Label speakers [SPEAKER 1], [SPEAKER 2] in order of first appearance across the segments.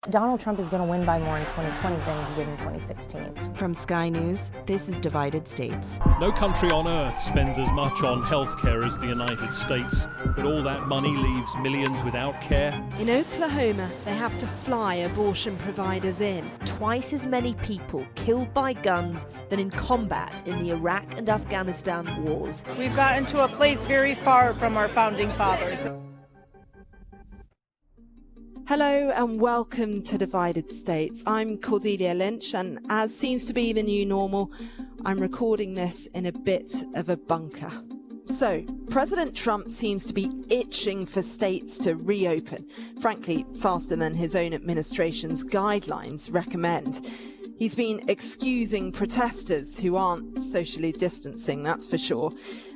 [SPEAKER 1] Donald Trump is going to win by more in 2020 than he did in 2016.
[SPEAKER 2] From Sky News, this is Divided States.
[SPEAKER 3] No country on earth spends as much on healthcare as the United States, but all that money leaves millions without care.
[SPEAKER 2] In Oklahoma, they have to fly abortion providers in. Twice as many people killed by guns than in combat in the Iraq and Afghanistan wars.
[SPEAKER 4] We've gotten to a place very far from our founding fathers.
[SPEAKER 2] Hello and welcome to Divided States. I'm Cordelia Lynch, and as seems to be the new normal, I'm recording this in a bit of a bunker. So, President Trump seems to be itching for states to reopen, frankly, faster than his own administration's guidelines recommend. He's been excusing protesters who aren't socially distancing, that's for sure.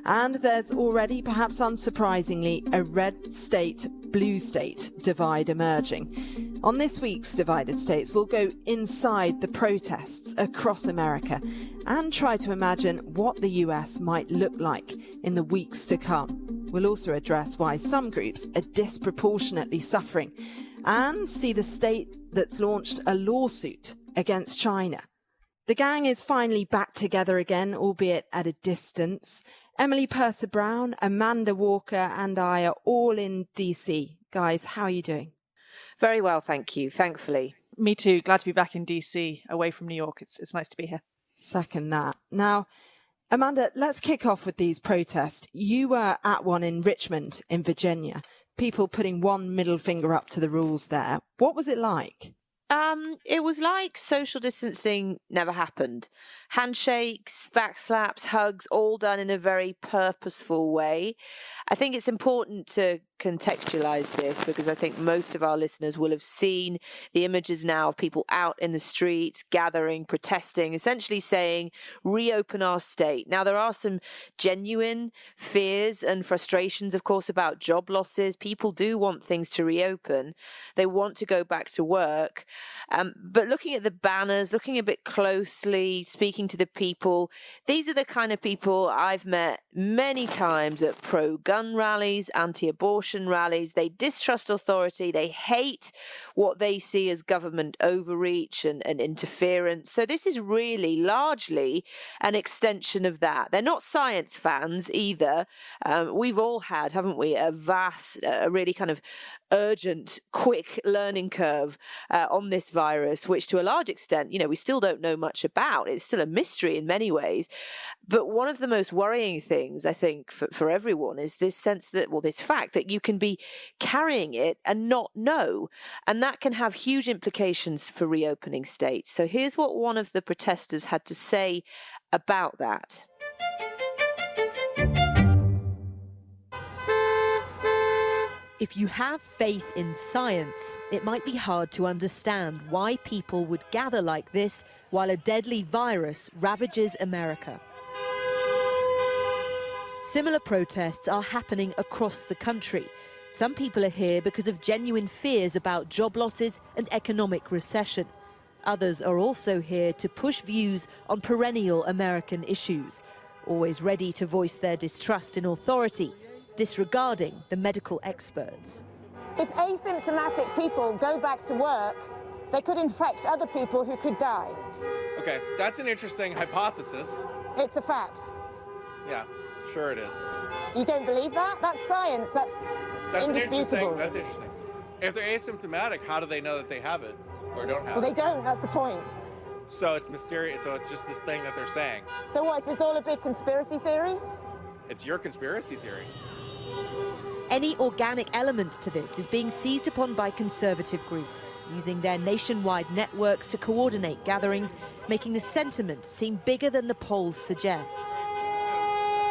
[SPEAKER 2] And there's already, perhaps unsurprisingly, a red state, blue state divide emerging. On this week's Divided States, we'll go inside the protests across America and try to imagine what the US might look like in the weeks to come. We'll also address why some groups are disproportionately suffering and see the state that's launched a lawsuit against China. The gang is finally back together again, albeit at a distance. Emily Purser-Brown, Amanda Walker and I are all in DC. Guys, how are you doing?
[SPEAKER 5] Very well, thank you, thankfully.
[SPEAKER 6] Me too. Glad to be back in DC, away from New York. It's nice to be here.
[SPEAKER 2] Second that. Now, Amanda, let's kick off with these protests. You were at one in Richmond in Virginia. People putting one middle finger up to the rules there. What was it like?
[SPEAKER 5] It was like social distancing never happened. Handshakes, backslaps, hugs, all done in a very purposeful way. I think it's important to contextualize this because I think most of our listeners will have seen the images now of people out in the streets, gathering, protesting, essentially saying, reopen our state. Now, there are some genuine fears and frustrations, of course, about job losses. People do want things to reopen. They want to go back to work. But looking at the banners, looking a bit closely, speaking to the people, these are the kind of people I've met many times at pro-gun rallies, anti-abortion rallies. They distrust authority. They hate what they see as government overreach and interference. So this is really largely an extension of that. They're not science fans either. We've all had, haven't we, a really kind of urgent, quick learning curve on this virus, which to a large extent, we still don't know much about. It's still a mystery in many ways. But one of the most worrying things, I think, for everyone is this sense that, this fact that you can be carrying it and not know. And that can have huge implications for reopening states. So here's what one of the protesters had to say about that. If you have faith in science, it might be hard to understand why people would gather like this while a deadly virus ravages America. Similar protests are happening across the country. Some people are here because of genuine fears about job losses and economic recession. Others are also here to push views on perennial American issues, always ready to voice their distrust in authority, disregarding the medical experts.
[SPEAKER 7] If asymptomatic people go back to work, they could infect other people who could die.
[SPEAKER 8] Okay, that's an interesting hypothesis.
[SPEAKER 7] It's a fact.
[SPEAKER 8] Yeah, sure it is.
[SPEAKER 7] You don't believe that? That's science. That's indisputable.
[SPEAKER 8] That's interesting. If they're asymptomatic, how do they know that they have it or don't have it?
[SPEAKER 7] Well, they don't. That's the point.
[SPEAKER 8] So it's mysterious. So it's just this thing that they're saying.
[SPEAKER 7] So what, is this all a big conspiracy theory?
[SPEAKER 8] It's your conspiracy theory.
[SPEAKER 5] Any organic element to this is being seized upon by conservative groups, using their nationwide networks to coordinate gatherings, making the sentiment seem bigger than the polls suggest.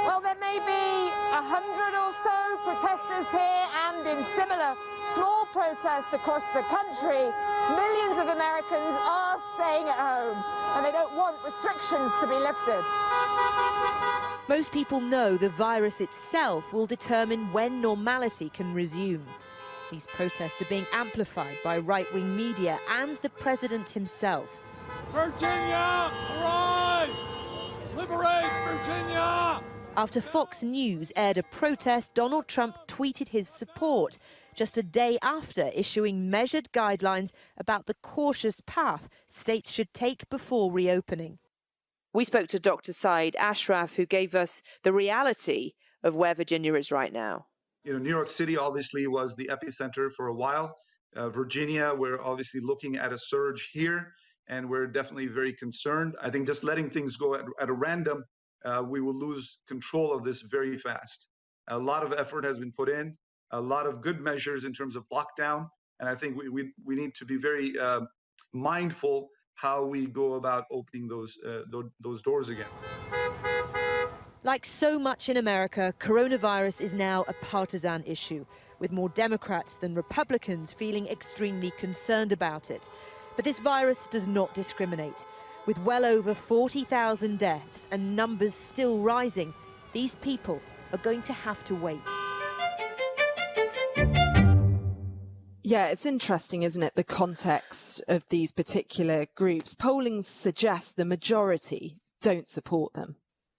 [SPEAKER 7] Well, there may be 100 or so protesters here, and in similar small protests across the country, millions of Americans are staying at home, and they don't want restrictions to be lifted.
[SPEAKER 5] Most people know the virus itself will determine when normality can resume. These protests are being amplified by right-wing media and the president himself.
[SPEAKER 3] Virginia, arise! Liberate Virginia!
[SPEAKER 5] After Fox News aired a protest, Donald Trump tweeted his support, just a day after issuing measured guidelines about the cautious path states should take before reopening. We spoke to Dr. Saeed Ashraf, who gave us the reality of where Virginia is right now.
[SPEAKER 9] New York City obviously was the epicenter for a while. Virginia, we're obviously looking at a surge here, and we're definitely very concerned. I think just letting things go at a random, we will lose control of this very fast. A lot of effort has been put in, a lot of good measures in terms of lockdown, and I think we need to be very mindful how we go about opening those doors again.
[SPEAKER 5] Like so much in America, coronavirus is now a partisan issue, with more Democrats than Republicans feeling extremely concerned about it. But this virus does not discriminate. With well over 40,000 deaths and numbers still rising, these people are going to have to wait.
[SPEAKER 2] Yeah, it's interesting, isn't it, the context of these particular groups. Polling suggests the majority don't support them.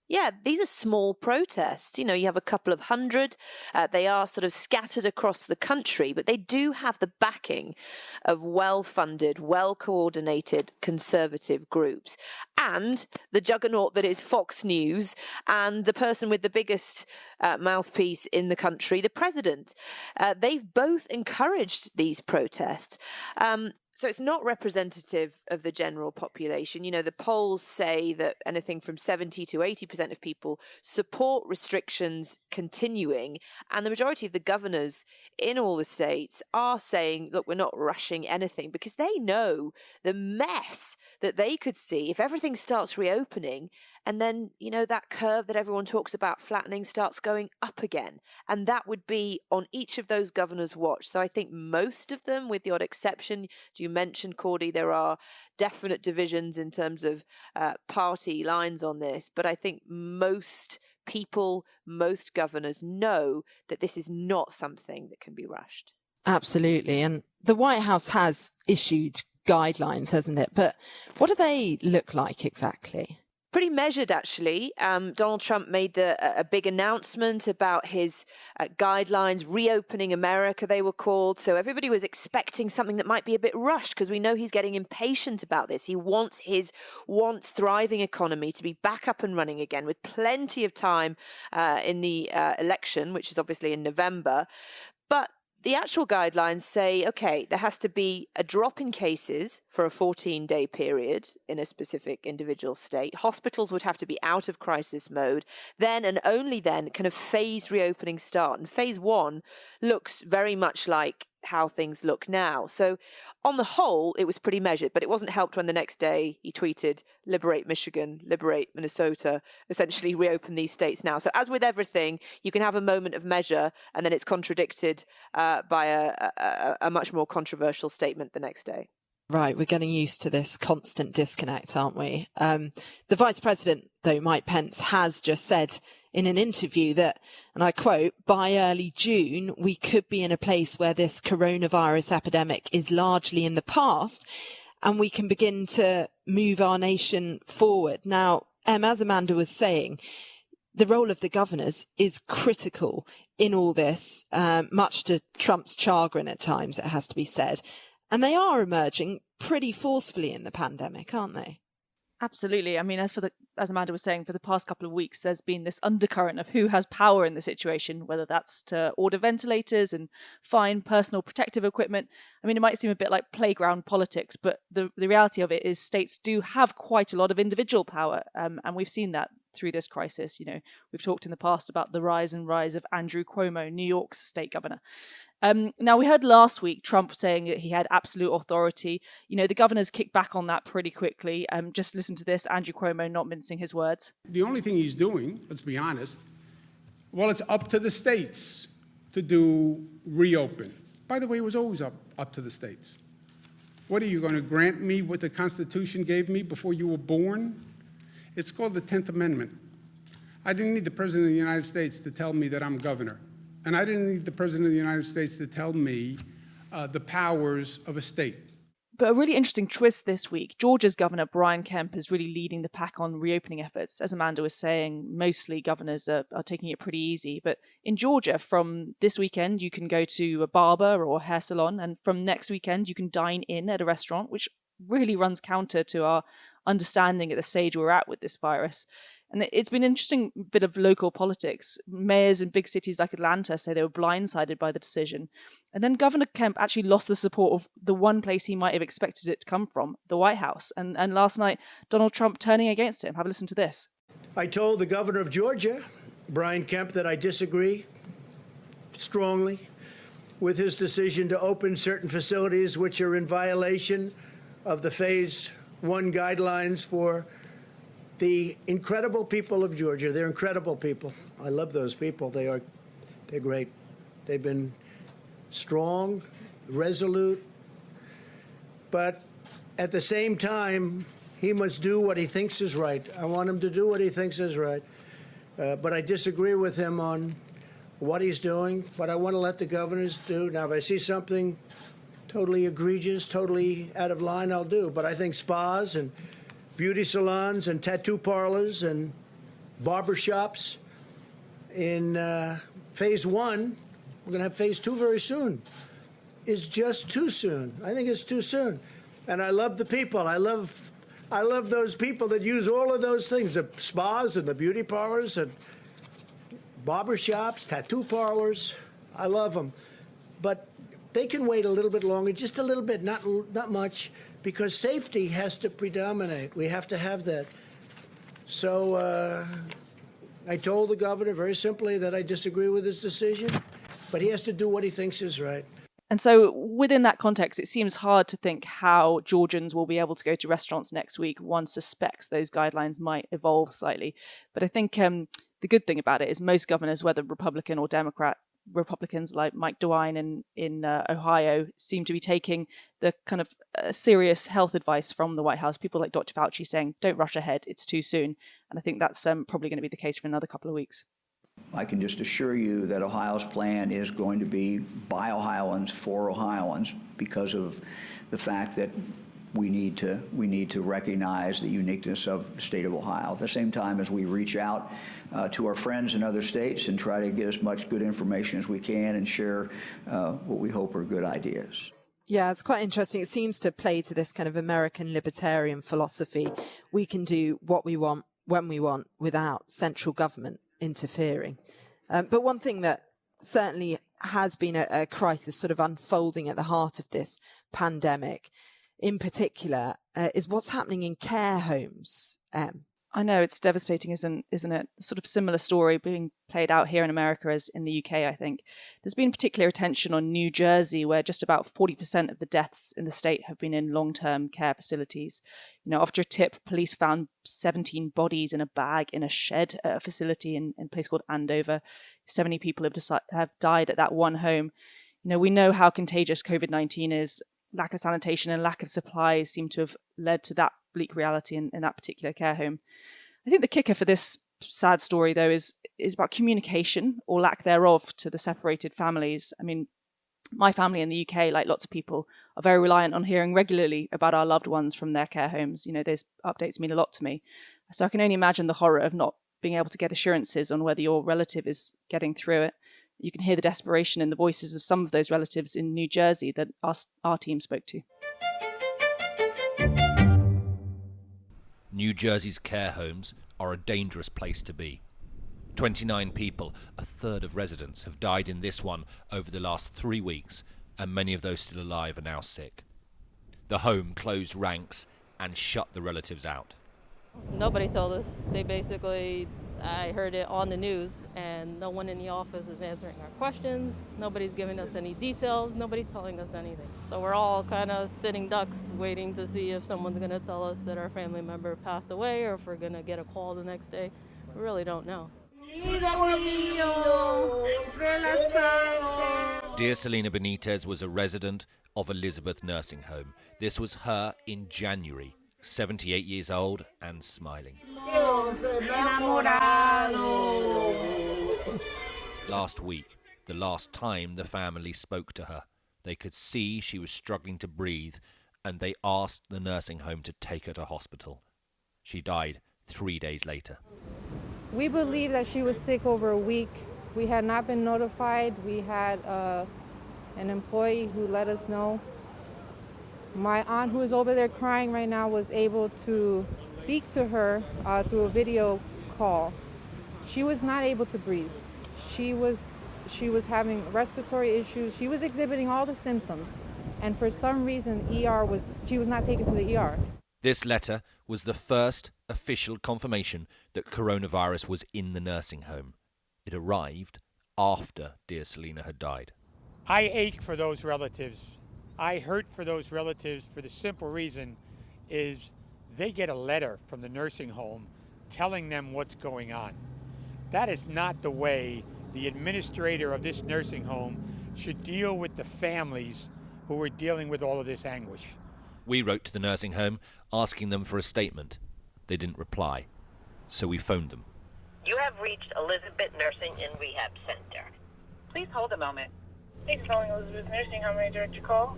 [SPEAKER 5] Yeah, these are small protests. You have a couple of hundred. They are sort of scattered across the country, but they do have the backing of well-funded, well-coordinated conservative groups. And the juggernaut that is Fox News and the person with the biggest mouthpiece in the country, the president. They've both encouraged these protests. So it's not representative of the general population. The polls say that anything from 70 to 80% of people support restrictions continuing. And the majority of the governors in all the states are saying, look, we're not rushing anything, because they know the mess that they could see if everything starts reopening. And then, that curve that everyone talks about flattening starts going up again. And that would be on each of those governors' watch. So I think most of them, with the odd exception, you mentioned, Cordy, there are definite divisions in terms of party lines on this. But I think most people, most governors know that this is not something that can be rushed.
[SPEAKER 2] Absolutely. And the White House has issued guidelines, hasn't it? But what do they look like exactly?
[SPEAKER 5] Pretty measured, actually. Donald Trump made a big announcement about his guidelines, reopening America, they were called. So everybody was expecting something that might be a bit rushed, because we know he's getting impatient about this. He wants his once thriving economy to be back up and running again, with plenty of time in the election, which is obviously in November. But the actual guidelines say, okay, there has to be a drop in cases for a 14-day period in a specific individual state. Hospitals would have to be out of crisis mode. Then and only then can a phased reopening start. And phase one looks very much like how things look now. So on the whole, it was pretty measured, but it wasn't helped when the next day he tweeted, liberate Michigan, liberate Minnesota, essentially reopen these states now. So as with everything, you can have a moment of measure and then it's contradicted by a much more controversial statement the next day.
[SPEAKER 2] Right, we're getting used to this constant disconnect, aren't we? The Vice President, though, Mike Pence, has just said in an interview that, and I quote, by early June, we could be in a place where this coronavirus epidemic is largely in the past and we can begin to move our nation forward. Now, as Amanda was saying, the role of the governors is critical in all this, much to Trump's chagrin at times, it has to be said. And they are emerging pretty forcefully in the pandemic, aren't they?
[SPEAKER 6] Absolutely. I mean, as Amanda was saying, for the past couple of weeks, there's been this undercurrent of who has power in the situation, whether that's to order ventilators and fine personal protective equipment. I mean, it might seem a bit like playground politics, but the reality of it is states do have quite a lot of individual power. And we've seen that through this crisis. We've talked in the past about the rise of Andrew Cuomo, New York's state governor. Now, we heard last week Trump saying that he had absolute authority. The governors kicked back on that pretty quickly. Just listen to this, Andrew Cuomo not mincing his words.
[SPEAKER 10] The only thing he's doing, let's be honest, well, it's up to the states to do reopen. By the way, it was always up to the states. What are you going to grant me what the Constitution gave me before you were born? It's called the 10th Amendment. I didn't need the President of the United States to tell me that I'm governor. And I didn't need the President of the United States to tell me the powers of a state.
[SPEAKER 6] But a really interesting twist this week. Georgia's Governor Brian Kemp is really leading the pack on reopening efforts. As Amanda was saying, mostly governors are taking it pretty easy. But in Georgia, from this weekend, you can go to a barber or hair salon. And from next weekend, you can dine in at a restaurant, which really runs counter to our understanding at the stage we're at with this virus. And it's been an interesting bit of local politics. Mayors in big cities like Atlanta say they were blindsided by the decision. And then Governor Kemp actually lost the support of the one place he might have expected it to come from, the White House. And last night, Donald Trump turning against him. Have a listen to this.
[SPEAKER 11] I told the governor of Georgia, Brian Kemp, that I disagree strongly with his decision to open certain facilities which are in violation of the Phase 1 guidelines for the incredible people of Georgia. They're incredible people. I love those people. They're great. They've been strong, resolute, but at the same time, he must do what he thinks is right. I want him to do what he thinks is right. But I disagree with him on what he's doing, but I want to let the governors do. Now, if I see something totally egregious, totally out of line, I'll do. But I think spas and beauty salons and tattoo parlors and barbershops in Phase 1, we're going to have Phase 2 very soon, is just too soon. I think it's too soon. And I love the people. I love those people that use all of those things, the spas and the beauty parlors and barbershops, tattoo parlors. I love them. But they can wait a little bit longer, just a little bit, not much, because safety has to predominate. We have to have that. So I told the governor very simply that I disagree with his decision, but he has to do what he thinks is right.
[SPEAKER 6] And so within that context, it seems hard to think how Georgians will be able to go to restaurants next week. One suspects those guidelines might evolve slightly. But I think the good thing about it is most governors, whether Republican or Democrat, Republicans like Mike DeWine in Ohio seem to be taking the kind of serious health advice from the White House. People like Dr. Fauci saying, don't rush ahead, it's too soon. And I think that's probably going to be the case for another couple of weeks.
[SPEAKER 12] I can just assure you that Ohio's plan is going to be by Ohioans for Ohioans because of the fact that we need to recognize the uniqueness of the state of Ohio. At the same time as we reach out to our friends in other states and try to get as much good information as we can and share what we hope are good ideas.
[SPEAKER 2] Yeah, it's quite interesting. It seems to play to this kind of American libertarian philosophy. We can do what we want when we want without central government interfering. But one thing that certainly has been a crisis sort of unfolding at the heart of this pandemic in particular is what's happening in care homes.
[SPEAKER 6] I know, it's devastating, isn't it? Sort of similar story being played out here in America as in the UK, I think. There's been particular attention on New Jersey, where just about 40% of the deaths in the state have been in long-term care facilities. You know, after a tip, police found 17 bodies in a bag in a shed at a facility in a place called Andover. 70 people have died at that one home. You know, we know how contagious COVID-19 is. Lack of sanitation and lack of supplies seem to have led to that bleak reality in that particular care home. I think the kicker for this sad story, though, is about communication or lack thereof to the separated families. I mean, my family in the UK, like lots of people, are very reliant on hearing regularly about our loved ones from their care homes. You know, those updates mean a lot to me. So I can only imagine the horror of not being able to get assurances on whether your relative is getting through it. You can hear the desperation in the voices of some of those relatives in New Jersey that our team spoke to.
[SPEAKER 13] New Jersey's care homes are a dangerous place to be. 29 people, a third of residents, have died in this one over the last 3 weeks, and many of those still alive are now sick. The home closed ranks and shut the relatives out.
[SPEAKER 14] Nobody told us. I heard it on the news, and no one in the office is answering our questions. Nobody's giving us any details. Nobody's telling us anything. So we're all kind of sitting ducks waiting to see if someone's going to tell us that our family member passed away or if we're going to get a call the next day. We really don't know.
[SPEAKER 13] Dear Selena Benitez was a resident of Elizabeth Nursing Home. This was her in January, 78 years old and smiling. Last week, the last time the family spoke to her, they could see she was struggling to breathe and they asked the nursing home to take her to hospital. She died 3 days later.
[SPEAKER 15] We believe that she was sick over a week. We had not been notified. We had an employee who let us know. My aunt, who is over there crying right now, was able to speak to her through a video call. She was not able to breathe. She was having respiratory issues. She was exhibiting all the symptoms. And for some reason, she was not taken to the ER.
[SPEAKER 13] This letter was the first official confirmation that coronavirus was in the nursing home. It arrived after dear Selena had died.
[SPEAKER 16] I ache for those relatives. I hurt for those relatives for the simple reason is they get a letter from the nursing home telling them what's going on. That is not the way the administrator of this nursing home should deal with the families who are dealing with all of this anguish.
[SPEAKER 13] We wrote to the nursing home asking them for a statement. They didn't reply, so we phoned them.
[SPEAKER 17] You have reached Elizabeth Nursing and Rehab Center. Please hold a moment.
[SPEAKER 18] Thanks for calling Elizabeth Nursing. How may I direct your call?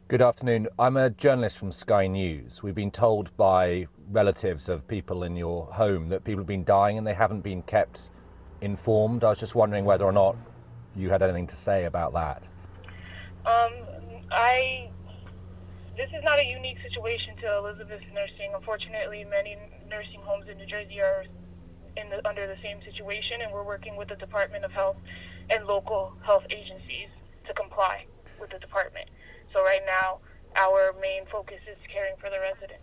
[SPEAKER 19] Good afternoon. I'm a journalist from Sky News. We've been told by relatives of people in your home that people have been dying and they haven't been kept informed. I was just wondering whether or not you had anything to say about that.
[SPEAKER 18] This is not a unique situation to Elizabeth Nursing. Unfortunately, many nursing homes in New Jersey are under the same situation, and we're working with the Department of Health and local health agencies to comply with the department. So right now, our main focus is caring for the resident.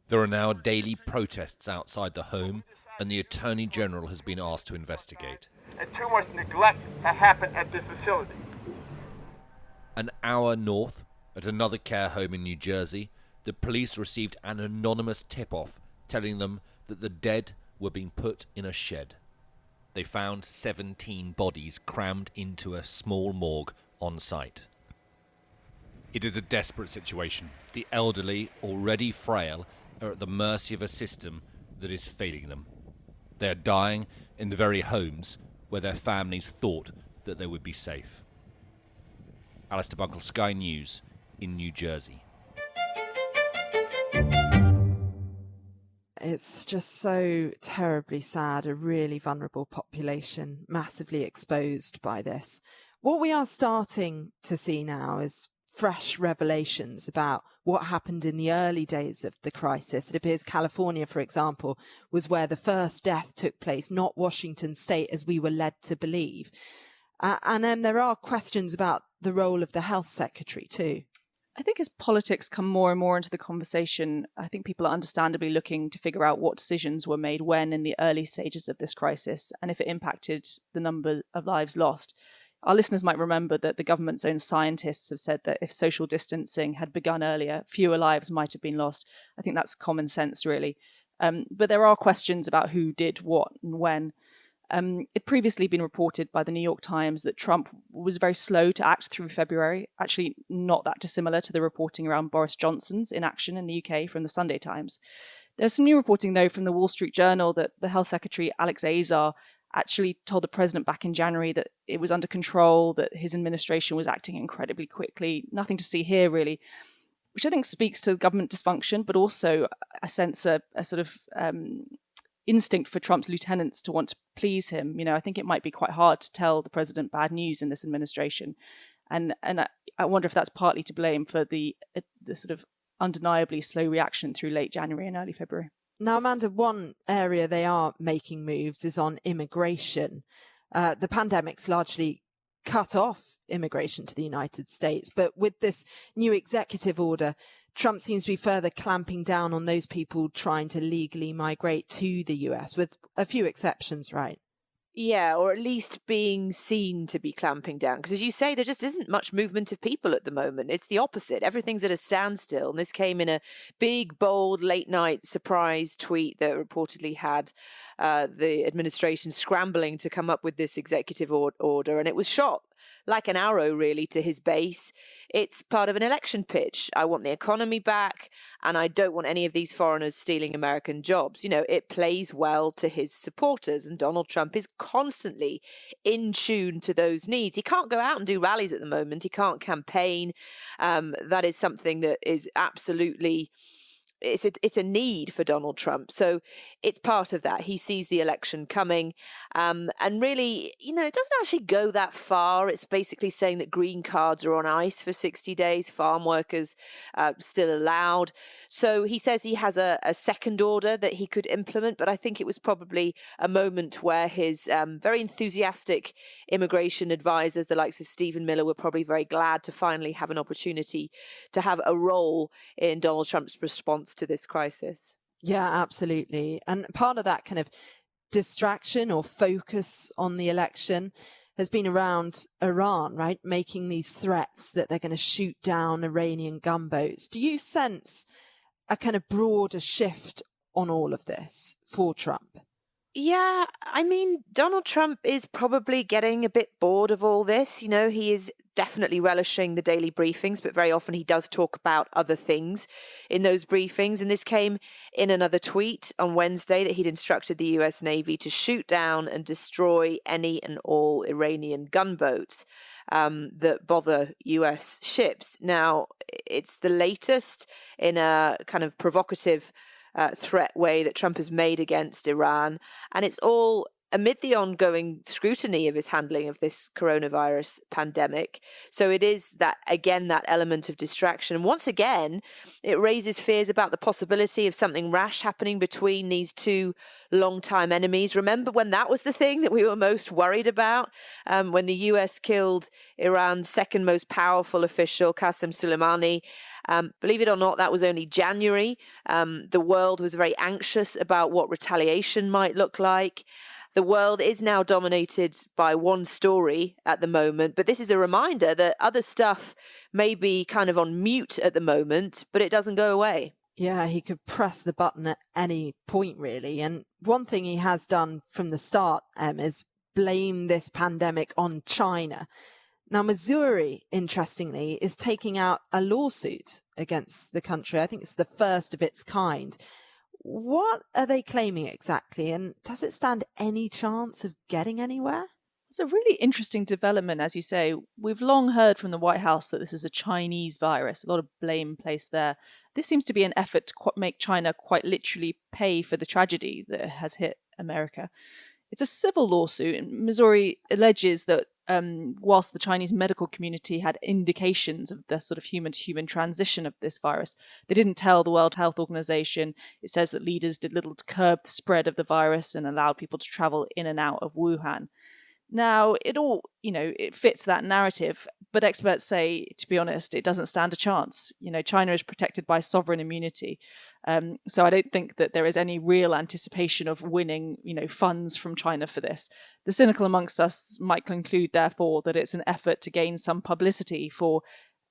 [SPEAKER 13] There are now daily protests outside the home, and the Attorney General has been asked to investigate.
[SPEAKER 20] And too much neglect has happened at this facility.
[SPEAKER 13] An hour north, at another care home in New Jersey, the police received an anonymous tip-off telling them that the dead were being put in a shed. They found 17 bodies crammed into a small morgue on site. It is a desperate situation. The elderly, already frail, are at the mercy of a system that is failing them. They are dying in the very homes where their families thought that they would be safe. Alistair Bunkle, Sky News in New Jersey.
[SPEAKER 2] It's just so terribly sad, a really vulnerable population, massively exposed by this. What we are starting to see now is fresh revelations about what happened in the early days of the crisis. It appears California, for example, was where the first death took place, not Washington State, as we were led to believe. And then there are questions about the role of the health secretary too.
[SPEAKER 6] I think as politics come more and more into the conversation, I think people are understandably looking to figure out what decisions were made when in the early stages of this crisis and if it impacted the number of lives lost. Our listeners might remember that the government's own scientists have said that if social distancing had begun earlier, fewer lives might have been lost. I think that's common sense, really. But there are questions about who did what and when. It previously been reported by the New York Times that Trump was very slow to act through February, actually not that dissimilar to the reporting around Boris Johnson's inaction in the UK from the Sunday Times. There's some new reporting, though, from the Wall Street Journal that the Health Secretary, Alex Azar, actually told the president back in January that it was under control, that his administration was acting incredibly quickly. Nothing to see here, really, which I think speaks to government dysfunction, but also a sense, a sort of instinct for Trump's lieutenants to want to please him. You know, I think it might be quite hard to tell the president bad news in this administration. And I wonder if that's partly to blame for the sort of undeniably slow reaction through late January and early February.
[SPEAKER 2] Now, Amanda, one area they are making moves is on immigration. The pandemic's largely cut off immigration to the United States, but with this new executive order, Trump seems to be further clamping down on those people trying to legally migrate to the US, with a few exceptions, right?
[SPEAKER 5] Yeah, or at least being seen to be clamping down. Because as you say, there just isn't much movement of people at the moment. It's the opposite. Everything's at a standstill. And this came in a big, bold, late-night surprise tweet that reportedly had the administration scrambling to come up with this executive order. And it was shot like an arrow really to his base. It's part of an election pitch. I want the economy back, and I don't want any of these foreigners stealing American jobs. You know, it plays well to his supporters, and Donald Trump is constantly in tune to those needs. He can't go out and do rallies at the moment. He can't campaign. That is something that is absolutely... It's a need for Donald Trump. So it's part of that. He sees the election coming. And really, you know, it doesn't actually go that far. It's basically saying that green cards are on ice for 60 days, farm workers still allowed. So he says he has a second order that he could implement, but I think it was probably a moment where his very enthusiastic immigration advisors, the likes of Stephen Miller, were probably very glad to finally have an opportunity to have a role in Donald Trump's response to this crisis.
[SPEAKER 2] Yeah, absolutely. And part of that kind of distraction or focus on the election has been around Iran, right? Making these threats that they're going to shoot down Iranian gunboats. Do you sense a kind of broader shift on all of this for Trump?
[SPEAKER 5] Yeah, I mean, Donald Trump is probably getting a bit bored of all this. You know, he is definitely relishing the daily briefings, but very often he does talk about other things in those briefings. And this came in another tweet on Wednesday that he'd instructed the US Navy to shoot down and destroy any and all Iranian gunboats that bother US ships. Now, it's the latest in a kind of provocative threat way that Trump has made against Iran. And it's all amid the ongoing scrutiny of his handling of this coronavirus pandemic. So it is that, again, that element of distraction. And once again, it raises fears about the possibility of something rash happening between these two longtime enemies. Remember when that was the thing that we were most worried about? When the US killed Iran's second most powerful official, Qasem Soleimani. Believe it or not, that was only January. The world was very anxious about what retaliation might look like. The world is now dominated by one story at the moment, but this is a reminder that other stuff may be kind of on mute at the moment, but it doesn't go away.
[SPEAKER 2] Yeah, he could press the button at any point, really. And one thing he has done from the start, is blame this pandemic on China. Now, Missouri, interestingly, is taking out a lawsuit against the country. I think it's the first of its kind. What are they claiming exactly? And does it stand any chance of getting anywhere?
[SPEAKER 6] It's a really interesting development, as you say. We've long heard from the White House that this is a Chinese virus, a lot of blame placed there. This seems to be an effort to make China quite literally pay for the tragedy that has hit America. It's a civil lawsuit, and Missouri alleges that whilst the Chinese medical community had indications of the sort of human-to-human transition of this virus, they didn't tell the World Health Organization. It says that leaders did little to curb the spread of the virus and allowed people to travel in and out of Wuhan. Now, it all, it fits that narrative, but experts say, to be honest, it doesn't stand a chance. China is protected by sovereign immunity. So I don't think that there is any real anticipation of winning, funds from China for this. The cynical amongst us might conclude, therefore, that it's an effort to gain some publicity for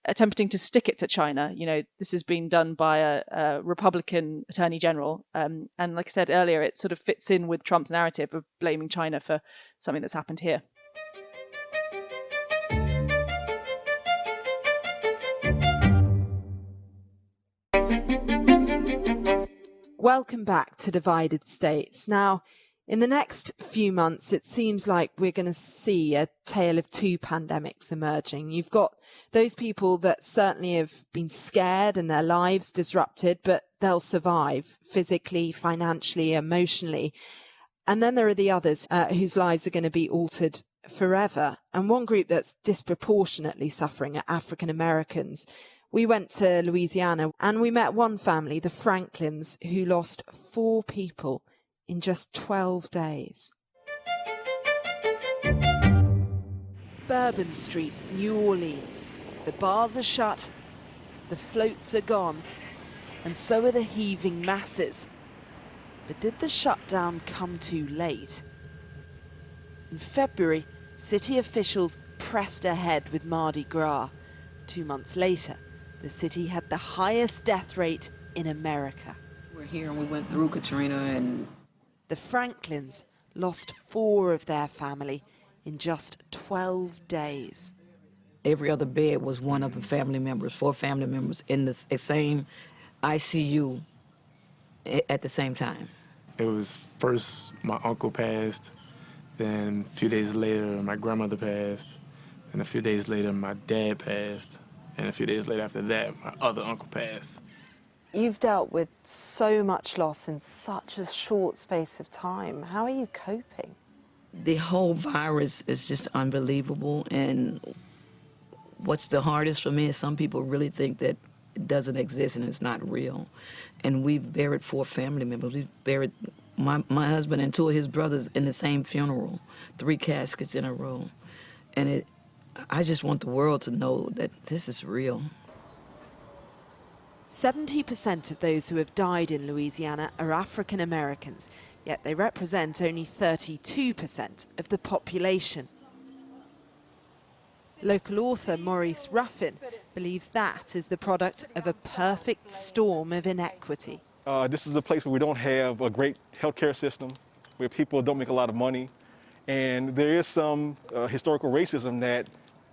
[SPEAKER 6] attempting to stick it to China. This has been done by a Republican attorney general. And like I said earlier, it sort of fits in with Trump's narrative of blaming China for something that's happened here.
[SPEAKER 2] Welcome back to Divided States. Now, in the next few months, it seems like we're going to see a tale of two pandemics emerging. You've got those people that certainly have been scared and their lives disrupted, but they'll survive physically, financially, emotionally. And then there are the others whose lives are going to be altered forever. And one group that's disproportionately suffering are African Americans. We went to Louisiana and we met one family, the Franklins, who lost 4 people in just 12 days. Bourbon Street, New Orleans. The bars are shut, the floats are gone, and so are the heaving masses. But did the shutdown come too late? In February, city officials pressed ahead with Mardi Gras. 2 months later, the city had the highest death rate in America.
[SPEAKER 21] We're here and we went through Katrina and...
[SPEAKER 2] The Franklins lost 4 of their family in just 12 days.
[SPEAKER 21] Every other bed was one of the family members, 4 family members in the same ICU at the same time.
[SPEAKER 22] It was first my uncle passed, then a few days later my grandmother passed, and a few days later my dad passed, and a few days later after that my other uncle passed.
[SPEAKER 23] You've dealt with so much loss in such a short space of time. How are you coping?
[SPEAKER 21] The whole virus is just unbelievable, and what's the hardest for me is some people really think that it doesn't exist and it's not real. And we've buried 4 family members. We've buried my husband and 2 of his brothers in the same funeral, 3 caskets in a row. And I just want the world to know that this is real.
[SPEAKER 2] 70% of those who have died in Louisiana are African Americans, yet they represent only 32% of the population. Local author Maurice Ruffin believes that is the product of a perfect storm of inequity.
[SPEAKER 24] This is a place where we don't have a great healthcare system, where people don't make a lot of money, and there is some historical racism that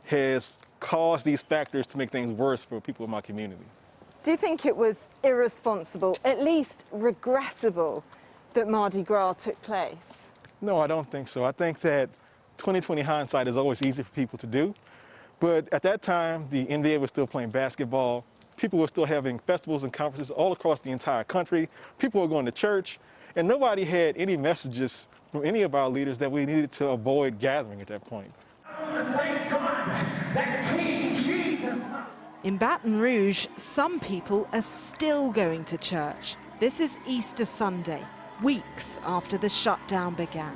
[SPEAKER 24] has caused these factors to make things worse for people in my community.
[SPEAKER 23] Do you think it was irresponsible, at least regrettable, that Mardi Gras took place?
[SPEAKER 24] No, I don't think so. I think that 20/20 hindsight is always easy for people to do. But at that time, the NBA was still playing basketball. People were still having festivals and conferences all across the entire country. People were going to church, and nobody had any messages from any of our leaders that we needed to avoid gathering at that point.
[SPEAKER 2] In Baton Rouge, some people are still going to church. This is Easter Sunday, weeks after the shutdown began.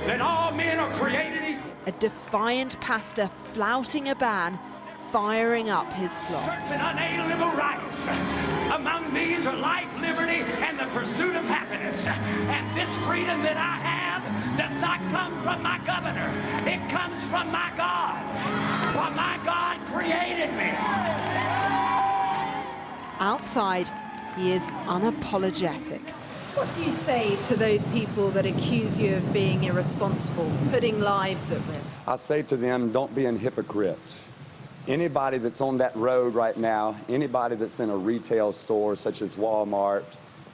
[SPEAKER 25] That all men are created equal.
[SPEAKER 2] A defiant pastor flouting a ban, firing up his flock.
[SPEAKER 25] Certain unalienable rights. Among these are life, liberty, and the pursuit of happiness. And this freedom that I have does not come from my governor. It comes from my God. For my God created me.
[SPEAKER 2] Outside, he is unapologetic. What do you say to those people that accuse you of being irresponsible, putting lives at risk?
[SPEAKER 26] I say to them, don't be a hypocrite. Anybody that's on that road right now, anybody that's in a retail store such as Walmart,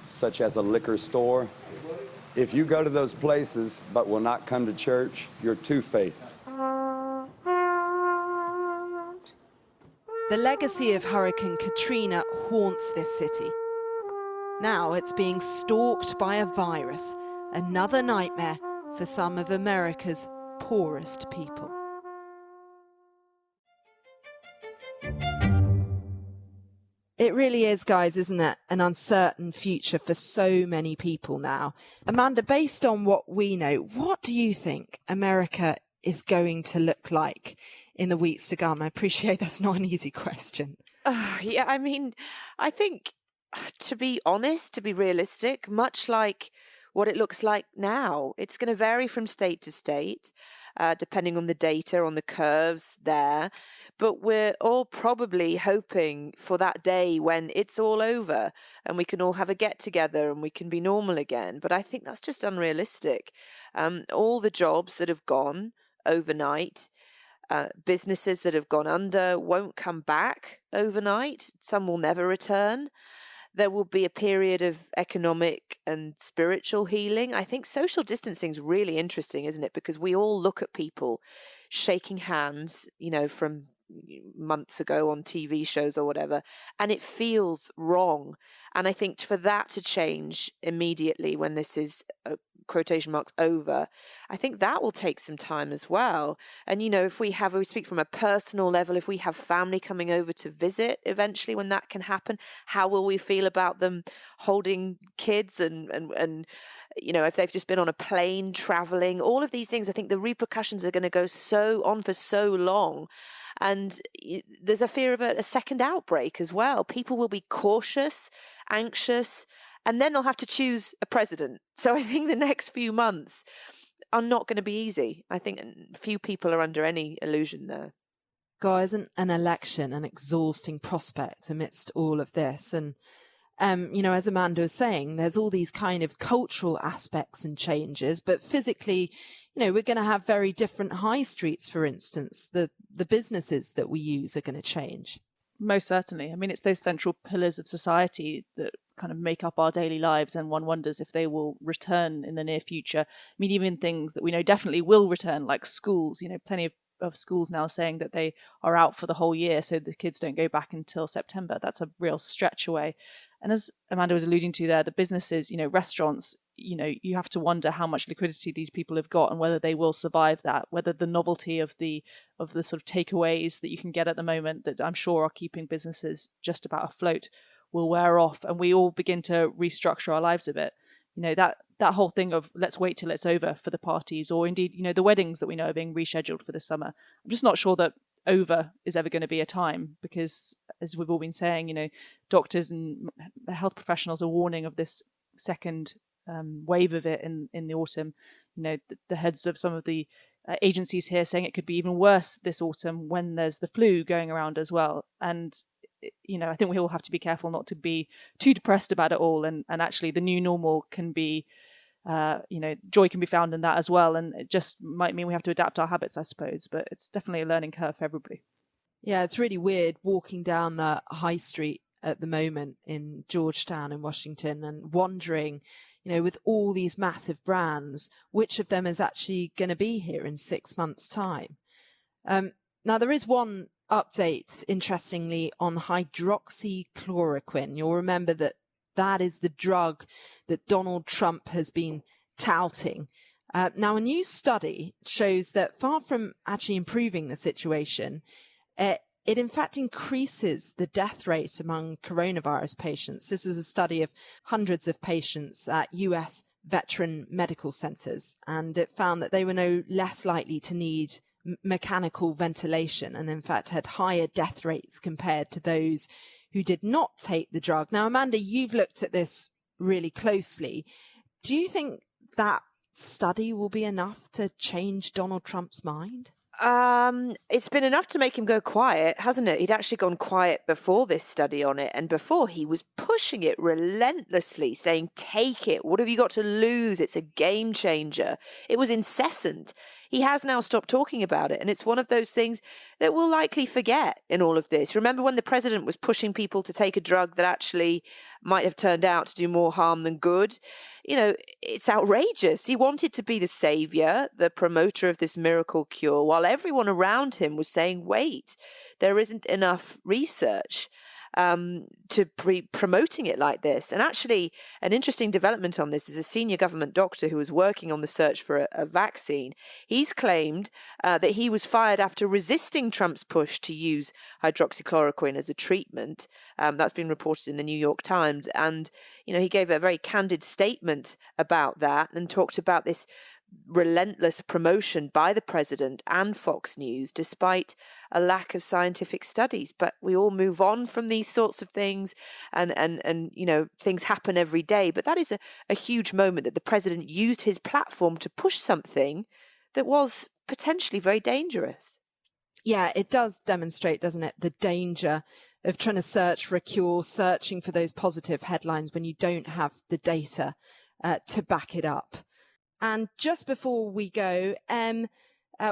[SPEAKER 26] such as a liquor store, if you go to those places but will not come to church, you're two-faced.
[SPEAKER 2] The legacy of Hurricane Katrina haunts this city. Now it's being stalked by a virus, another nightmare for some of America's poorest people. It really is, guys, isn't it? An uncertain future for so many people now. Amanda, based on what we know, what do you think America is going to look like in the weeks to come? I appreciate that's not an easy question.
[SPEAKER 5] Yeah, I mean, I think, to be honest, to be realistic, much like what it looks like now, it's going to vary from state to state, depending on the data, on the curves there. But we're all probably hoping for that day when it's all over and we can all have a get together and we can be normal again. But I think that's just unrealistic. All the jobs that have gone overnight, businesses that have gone under won't come back overnight. Some will never return. There will be a period of economic and spiritual healing. I think social distancing is really interesting, isn't it? Because we all look at people shaking hands, you know, from months ago on TV shows or whatever, and it feels wrong. And I think for that to change immediately when this is quotation marks over, I think that will take some time as well. And you know, if we speak from a personal level, if we have family coming over to visit eventually when that can happen, how will we feel about them holding kids and you know, if they've just been on a plane traveling, all of these things, I think the repercussions are going to go on for so long. And there's a fear of a second outbreak as well. People will be cautious, anxious, and then they'll have to choose a president. So I think the next few months are not going to be easy. I think few people are under any illusion there.
[SPEAKER 2] God, isn't an election an exhausting prospect amidst all of this? And As Amanda was saying, there's all these kind of cultural aspects and changes, but physically, we're going to have very different high streets, for instance. The businesses that we use are going to change.
[SPEAKER 6] Most certainly. I mean, it's those central pillars of society that kind of make up our daily lives, and one wonders if they will return in the near future. I mean, even things that we know definitely will return, like schools. Plenty of schools now saying that they are out for the whole year, so the kids don't go back until September. That's a real stretch away. And as Amanda was alluding to there, the businesses, restaurants, you have to wonder how much liquidity these people have got and whether they will survive that, whether the novelty of the sort of takeaways that you can get at the moment that I'm sure are keeping businesses just about afloat will wear off, and we all begin to restructure our lives a bit. That whole thing of let's wait till it's over for the parties, or indeed, the weddings that we know are being rescheduled for this summer. I'm just not sure that over is ever going to be a time, because as we've all been saying, doctors and health professionals are warning of this second wave of it in the autumn. The heads of some of the agencies here saying it could be even worse this autumn when there's the flu going around as well. And I think we all have to be careful not to be too depressed about it all, and actually the new normal can be joy can be found in that as well, and it just might mean we have to adapt our habits, I suppose, but it's definitely a learning curve for everybody.
[SPEAKER 2] Yeah, it's really weird walking down the high street at the moment in Georgetown in Washington and wondering, with all these massive brands, which of them is actually going to be here in 6 months' time. Now, there is one update, interestingly, on hydroxychloroquine. You'll remember that is the drug that Donald Trump has been touting. Now, a new study shows that far from actually improving the situation, it in fact increases the death rate among coronavirus patients. This was a study of hundreds of patients at US veteran medical centers, and it found that they were no less likely to need mechanical ventilation, and in fact had higher death rates compared to those who did not take the drug. Now, Amanda, you've looked at this really closely. Do you think that study will be enough to change Donald Trump's mind?
[SPEAKER 5] It's been enough to make him go quiet, hasn't it? He'd actually gone quiet before this study on it, and before he was pushing it relentlessly, saying, take it, what have you got to lose? It's a game changer. It was incessant. He has now stopped talking about it, and it's one of those things that we'll likely forget in all of this. Remember when the president was pushing people to take a drug that actually might have turned out to do more harm than good? It's outrageous. He wanted to be the savior, the promoter of this miracle cure, while everyone around him was saying, wait, there isn't enough research to be promoting it like this. And actually, an interesting development on this is a senior government doctor who was working on the search for a vaccine. He's claimed that he was fired after resisting Trump's push to use hydroxychloroquine as a treatment. That's been reported in the New York Times. And, he gave a very candid statement about that and talked about this relentless promotion by the president and Fox News, despite a lack of scientific studies. But we all move on from these sorts of things, and things happen every day. But that is a huge moment that the president used his platform to push something that was potentially very dangerous.
[SPEAKER 2] Yeah, it does demonstrate, doesn't it, the danger of trying to search for a cure, searching for those positive headlines when you don't have the data to back it up. And just before we go,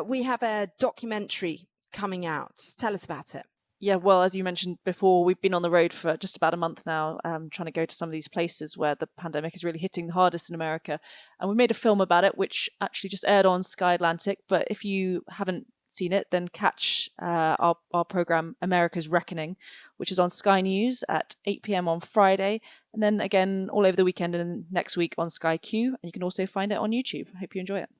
[SPEAKER 2] we have a documentary coming out. Tell us about it.
[SPEAKER 6] Yeah, well, as you mentioned before, we've been on the road for just about a month now, trying to go to some of these places where the pandemic is really hitting the hardest in America. And we made a film about it, which actually just aired on Sky Atlantic. But if you haven't seen it, then catch our program America's Reckoning, which is on Sky News at 8 p.m. on Friday, and then again all over the weekend and next week on Sky Q. And you can also find it on YouTube. I hope you enjoy it.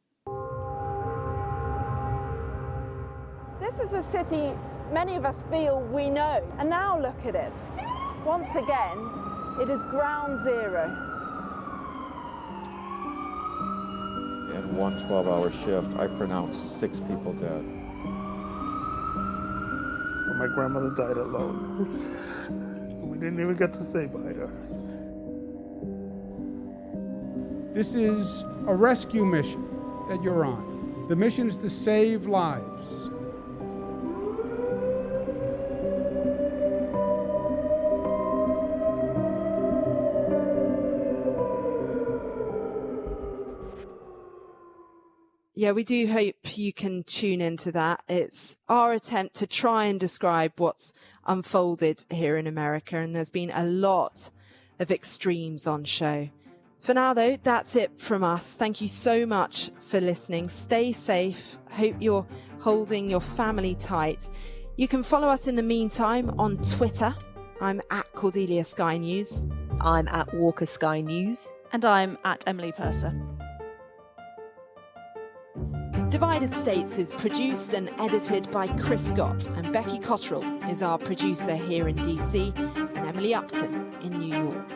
[SPEAKER 23] This is a city many of us feel we know, and now look at it. Once again, it is ground zero.
[SPEAKER 1] In one 12-hour shift, I pronounced 6 people dead.
[SPEAKER 3] My grandmother died alone. We didn't even get to say bye to her.
[SPEAKER 10] This is a rescue mission that you're on. The mission is to save lives.
[SPEAKER 2] Yeah, we do hope you can tune into that. It's our attempt to try and describe what's unfolded here in America, and there's been a lot of extremes on show. For now, though, that's it from us. Thank you so much for listening. Stay safe. Hope you're holding your family tight. You can follow us in the meantime on Twitter. I'm at Cordelia Sky News.
[SPEAKER 5] I'm at Walker Sky News.
[SPEAKER 6] And I'm at Emily Purser.
[SPEAKER 2] Divided States is produced and edited by Chris Scott, and Becky Cottrell is our producer here in DC, and Emily Upton in New York.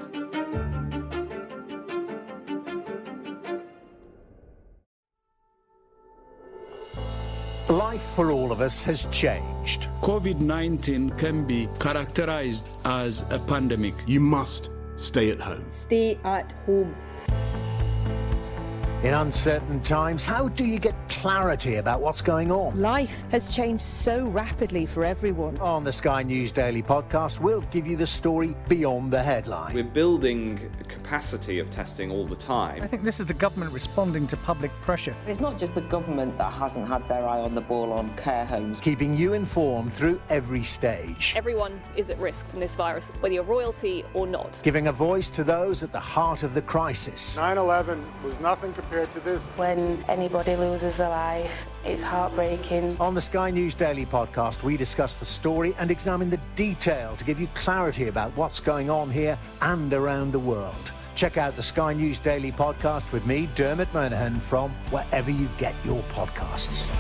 [SPEAKER 4] Life for all of us has changed.
[SPEAKER 7] COVID-19 can be characterized as a pandemic.
[SPEAKER 8] You must stay at home.
[SPEAKER 9] Stay at home.
[SPEAKER 4] In uncertain times, how do you get clarity about what's going on?
[SPEAKER 9] Life has changed so rapidly for everyone.
[SPEAKER 4] On the Sky News Daily podcast, we'll give you the story beyond the headline.
[SPEAKER 11] We're building capacity of testing all the time.
[SPEAKER 12] I think this is the government responding to public pressure.
[SPEAKER 27] It's not just the government that hasn't had their eye on the ball on care homes.
[SPEAKER 4] Keeping you informed through every stage.
[SPEAKER 28] Everyone is at risk from this virus, whether you're royalty or not.
[SPEAKER 4] Giving a voice to those at the heart of the crisis.
[SPEAKER 29] 9/11 was nothing compared to this.
[SPEAKER 30] When anybody loses their life, it's heartbreaking.
[SPEAKER 4] On the Sky News Daily podcast, we discuss the story and examine the detail to give you clarity about what's going on here and around the world. Check out the Sky News Daily podcast with me, Dermot Moynihan, from wherever you get your podcasts.